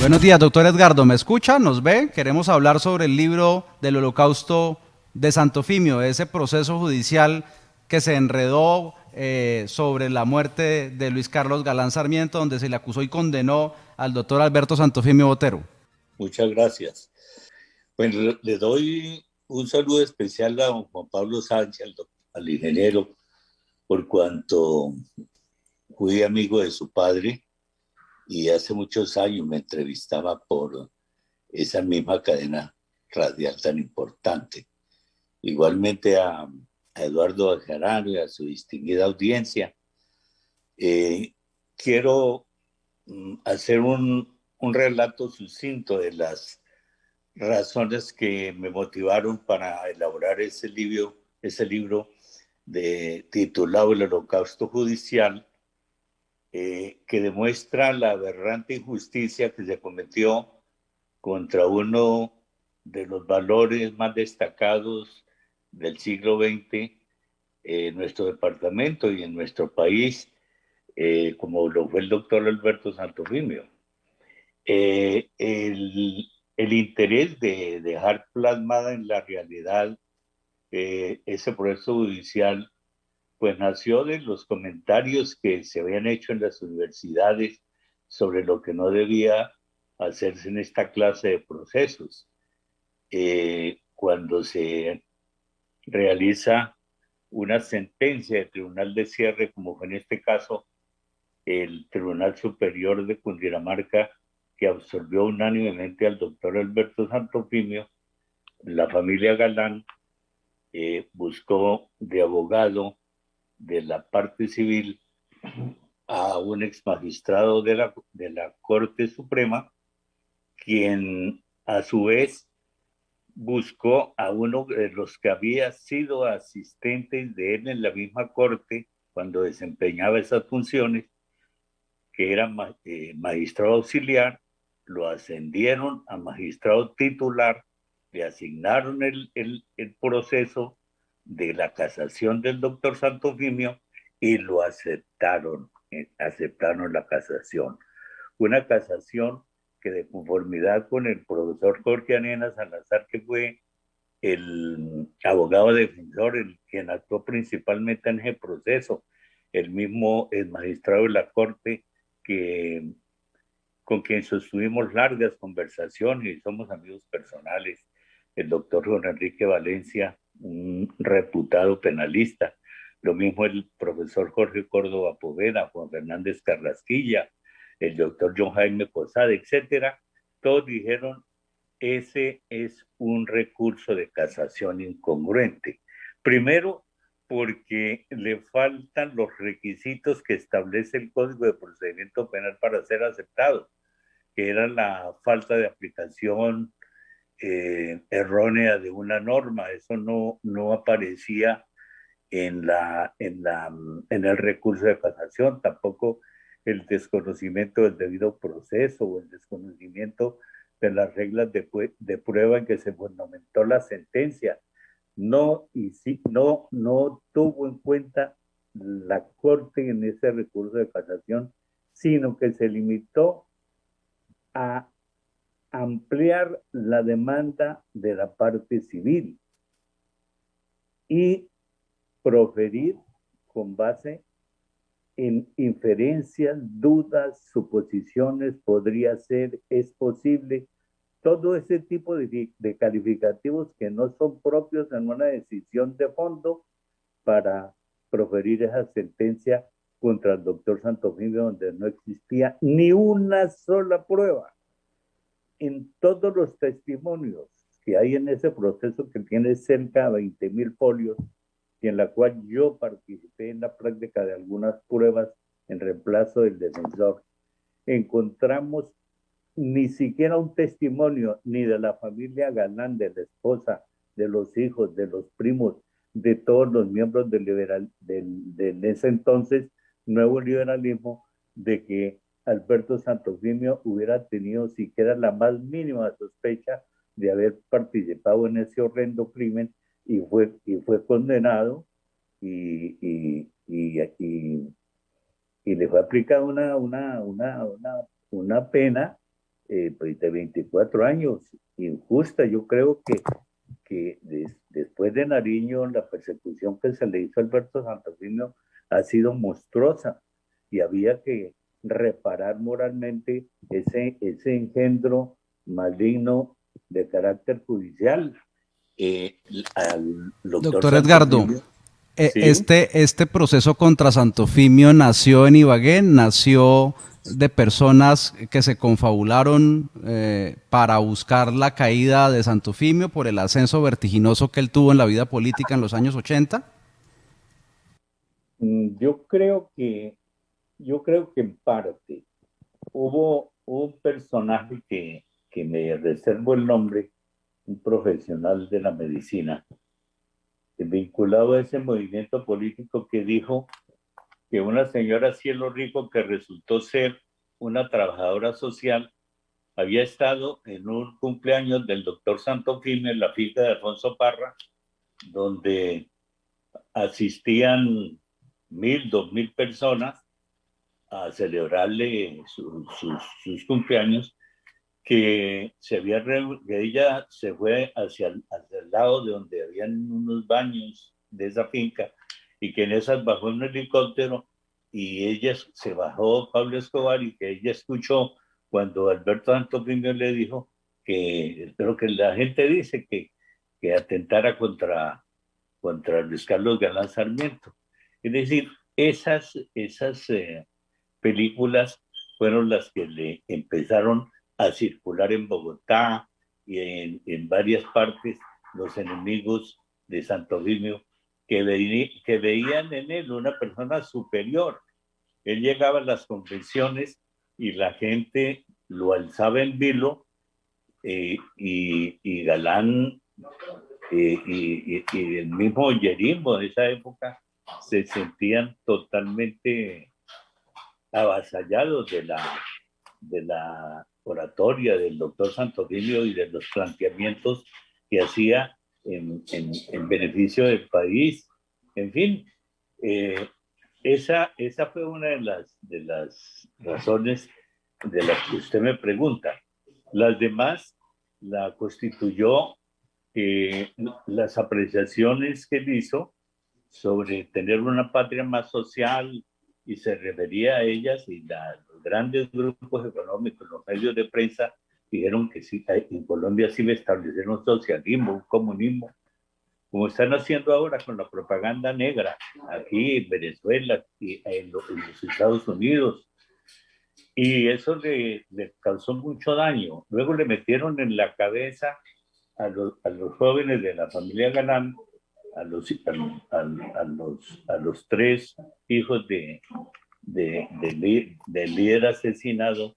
Buenos días, doctor Edgardo. ¿Me escucha? ¿Nos ve? Queremos hablar sobre el libro del Holocausto de Santofimio, ese proceso judicial que se enredó sobre la muerte de Luis Carlos Galán Sarmiento, donde se le acusó y condenó al doctor Alberto Santofimio Botero. Muchas gracias. Bueno, le doy un saludo especial a don Juan Pablo Sánchez, al ingeniero, por cuanto fui amigo de su padre y hace muchos años me entrevistaba por esa misma cadena radial tan importante. Igualmente a Eduardo Bejarano y a su distinguida audiencia. Eh, quiero hacer un relato sucinto de las razones que me motivaron para elaborar ese libro titulado El Holocausto Judicial, que demuestra la aberrante injusticia que se cometió contra uno de los valores más destacados del siglo XX en nuestro departamento y en nuestro país, como lo fue el doctor Alberto Santofimio. El interés de dejar plasmada en la realidad ese proceso judicial, pues nació de los comentarios que se habían hecho en las universidades sobre lo que no debía hacerse en esta clase de procesos. Cuando se realiza una sentencia de tribunal de cierre, como fue en este caso el Tribunal Superior de Cundinamarca, que absolvió unánimemente al doctor Alberto Santofimio, la familia Galán buscó de abogado de la parte civil a un ex magistrado de la Corte Suprema, quien a su vez buscó a uno de los que había sido asistentes de él en la misma Corte cuando desempeñaba esas funciones, que era magistrado auxiliar. Lo ascendieron a magistrado titular, le asignaron el proceso de la casación del doctor Santofimio y lo aceptaron la casación. Una casación que, de conformidad con el profesor Jorge Anena Salazar, que fue el abogado defensor, quien actuó principalmente en ese proceso, el magistrado de la Corte, que con quien sostuvimos largas conversaciones y somos amigos personales, el doctor Juan Enrique Valencia, un reputado penalista, lo mismo el profesor Jorge Córdoba Poveda, Juan Fernández Carrasquilla, el doctor John Jaime Posada, etcétera. Todos dijeron: ese es un recurso de casación incongruente. Primero, porque le faltan los requisitos que establece el Código de Procedimiento Penal para ser aceptado, que era la falta de aplicación errónea de una norma. Eso no aparecía en el recurso de casación, tampoco el desconocimiento del debido proceso o el desconocimiento de las reglas de prueba en que se fundamentó la sentencia. No tuvo en cuenta la Corte en ese recurso de casación, sino que se limitó a ampliar la demanda de la parte civil y proferir con base en inferencias, dudas, suposiciones, podría ser, es posible, todo ese tipo de calificativos que no son propios en una decisión de fondo para proferir esa sentencia contra el doctor Santofimio, donde no existía ni una sola prueba. En todos los testimonios que hay en ese proceso, que tiene cerca de 20,000 folios, y en la cual yo participé en la práctica de algunas pruebas en reemplazo del defensor, encontramos ni siquiera un testimonio ni de la familia Galán, de la esposa, de los hijos, de los primos, de todos los miembros de ese entonces nuevo liberalismo, de que Alberto Santofimio hubiera tenido siquiera la más mínima sospecha de haber participado en ese horrendo crimen, y fue condenado y, y, y, y, y le fue aplicada una pena pues de 24 años, injusta. Yo creo que después de Nariño, la persecución que se le hizo a Alberto Santofimio ha sido monstruosa y había que reparar moralmente ese engendro maligno de carácter judicial. Al doctor Doctor Edgardo, Santofimio, sí. este proceso contra Santofimio nació en Ibagué, nació de personas que se confabularon para buscar la caída de Santofimio por el ascenso vertiginoso que él tuvo en la vida política en los años 80. Yo yo creo que en parte hubo un personaje que me reservo el nombre, un profesional de la medicina, vinculado a ese movimiento político, que dijo que una señora Cielo Rico, que resultó ser una trabajadora social, había estado en un cumpleaños del doctor Santofimio en la finca de Alfonso Parra, donde asistían 1.000, 2.000 personas a celebrarle sus cumpleaños, que que ella se fue hacia el lado de donde habían unos baños de esa finca, y que en esas bajó un helicóptero, y ella se bajó Pablo Escobar, y que ella escuchó cuando Alberto Santofimio le dijo que, pero que la gente dice que atentara contra Luis Carlos Galán Sarmiento. Es decir, esas películas fueron las que le empezaron a circular en Bogotá y en varias partes, los enemigos de Santofimio, que veían en él una persona superior. Él llegaba a las convenciones y la gente lo alzaba en vilo, y Galán, y el mismo Yerimbo de esa época se sentían totalmente avasallados de la oratoria del doctor Santofimio y de los planteamientos que hacía en beneficio del país. En fin, eh, esa fue una de las razones de las que usted me pregunta. Las demás la constituyó las apreciaciones que él hizo sobre tener una patria más social, y se refería a ellas, y los grandes grupos económicos, los medios de prensa, dijeron que sí, en Colombia sí iba a establecer un socialismo, un comunismo, como están haciendo ahora con la propaganda negra, aquí en Venezuela y en los Estados Unidos. Y eso le causó mucho daño. Luego le metieron en la cabeza a los jóvenes de la familia Galán, a los tres hijos del líder asesinado,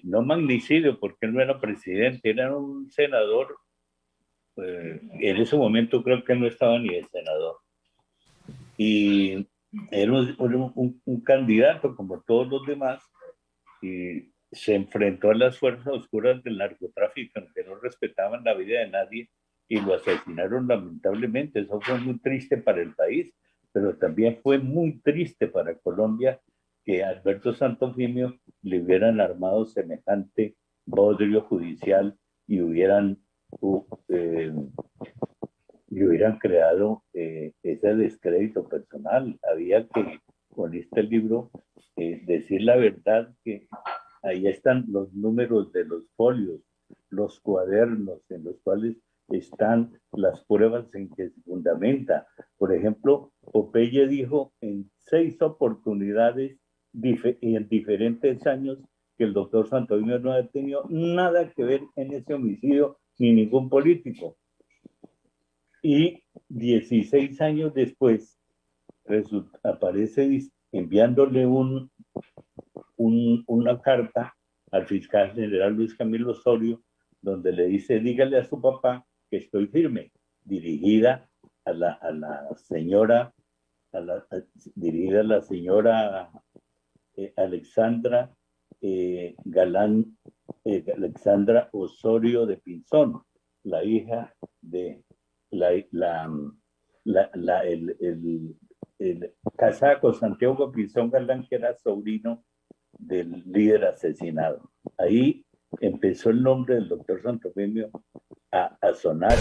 no magnicidio, porque él no era presidente, era un senador. En ese momento creo que él no estaba ni de senador. Y era un candidato como todos los demás, y se enfrentó a las fuerzas oscuras del narcotráfico, que no respetaban la vida de nadie, y lo asesinaron lamentablemente. Eso fue muy triste para el país, pero también fue muy triste para Colombia que a Alberto Santofimio le hubieran armado semejante bodrio judicial, y eh, hubieran creado ese descrédito personal. Había que, con este libro, decir la verdad, que ahí están los números de los folios, los cuadernos en los cuales están las pruebas en que se fundamenta. Por ejemplo, Popeye dijo en 6 oportunidades y en diferentes años que el doctor Santofimio no ha tenido nada que ver en ese homicidio, ni ningún político. Y 16 años después aparece enviándole una carta al fiscal general Luis Camilo Osorio, donde le dice: dígale a su papá que estoy firme, dirigida a la señora, dirigida a la señora Alexandra Galán, Alexandra Osorio de Pinzón, la hija de la, la, el casada con Santiago Pinzón Galán, que era sobrino del líder asesinado. Ahí empezó el nombre del doctor Santofimio a sonar.